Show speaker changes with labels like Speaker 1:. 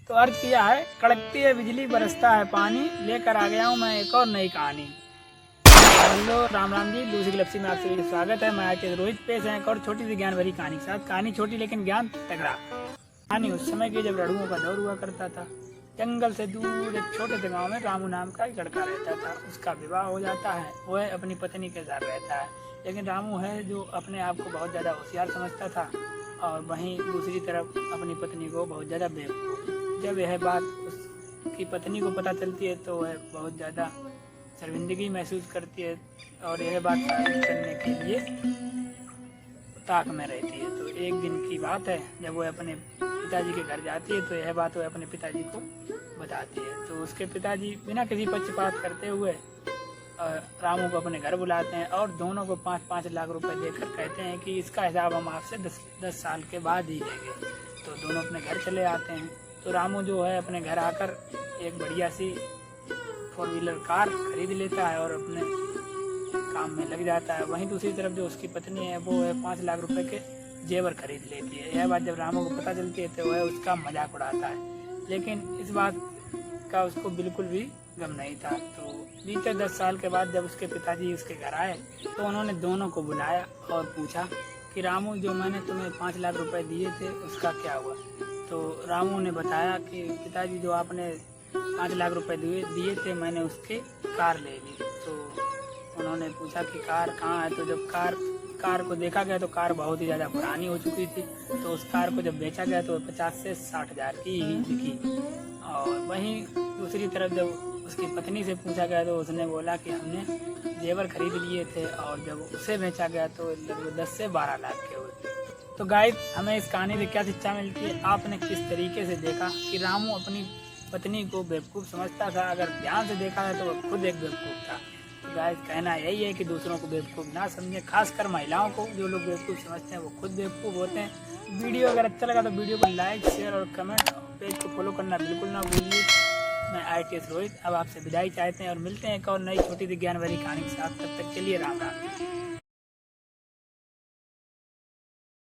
Speaker 1: तो अर्ज किया है, कड़कती है बिजली बरसता है पानी, लेकर आ गया हूँ मैं एक और नई कहानी। हेलो राम राम जी, दूसरी गलेक्सी में आपसे स्वागत है। मैं आके रोहित पेश है एक और छोटी सी ज्ञान भरी कहानी के साथ। कहानी छोटी लेकिन ज्ञान तगड़ा। कहानी उस समय की जब रणुओं का दौर हुआ करता था। जंगल से दूर एक छोटे से गाँव में रामू नाम का एक लड़का रहता था। उसका विवाह हो जाता है। वह अपनी पत्नी के साथ रहता है, लेकिन रामू है जो अपने आप को बहुत ज़्यादा होशियार समझता था और वहीं दूसरी तरफ अपनी पत्नी को बहुत ज़्यादा बेवकूफ़। जब यह बात उसकी पत्नी को पता चलती है तो वह बहुत ज़्यादा शर्मिंदगी महसूस करती है और यह बात साबित करने के लिए ताक में रहती है। तो एक दिन की बात है, जब वह अपने पिताजी के घर जाती है तो यह बात वह अपने पिताजी को बताती है। तो उसके पिताजी बिना किसी पक्षपात करते हुए रामू को अपने घर बुलाते हैं और दोनों को 5-5 लाख रुपए देकर कहते हैं कि इसका हिसाब हम आपसे 10 साल के बाद ही देंगे। तो दोनों अपने घर चले आते हैं। तो रामू जो है अपने घर आकर एक बढ़िया सी 4 व्हीलर कार खरीद लेता है और अपने काम में लग जाता है। वहीं दूसरी तरफ जो उसकी पत्नी है वो है 5 लाख रुपए के जेवर खरीद लेती है। यह बात जब रामू को पता चलती है तो वह उसका मजाक उड़ाता है, लेकिन इस बात का उसको बिल्कुल भी गम नहीं था। तो बीते 10 साल के बाद जब उसके पिताजी उसके घर आए तो उन्होंने दोनों को बुलाया और पूछा कि रामू, जो मैंने तुम्हें 5 लाख रुपए दिए थे उसका क्या हुआ। तो रामू ने बताया कि पिताजी, जो आपने 5 लाख रुपए दिए थे मैंने उसके कार ले ली। तो उन्होंने पूछा कि कार कहाँ है। तो जब कार को देखा गया तो कार बहुत ही ज़्यादा पुरानी हो चुकी थी। तो उस कार को जब बेचा गया तो 50 से 60 हज़ार की ही बिकी। और वहीं दूसरी तरफ जब उसकी पत्नी से पूछा गया तो उसने बोला कि हमने जेवर खरीद लिए थे और जब उसे बेचा गया तो लगभग 10 से 12 लाख के हुए। तो गाइस, हमें इस कहानी से क्या शिक्षा मिलती है? आपने किस तरीके से देखा कि रामू अपनी पत्नी को बेवकूफ़ समझता था? अगर ध्यान से देखा है तो वह खुद एक बेवकूफ़ था। तो गाइस, कहना यही है कि दूसरों को बेवकूफ़ ना समझें, खासकर महिलाओं को। जो लोग बेवकूफ़ समझते हैं वो खुद बेवकूफ़ होते हैं। वीडियो अगर अच्छा लगा तो वीडियो को लाइक, शेयर और कमेंट, पेज को फॉलो करना बिल्कुल ना भूलिए। मैं ITS रोहित अब आपसे विदाई चाहते हैं और मिलते हैं एक और नई छोटी सी ज्ञान भरी कहानी के साथ। तब तक के लिए राम राम।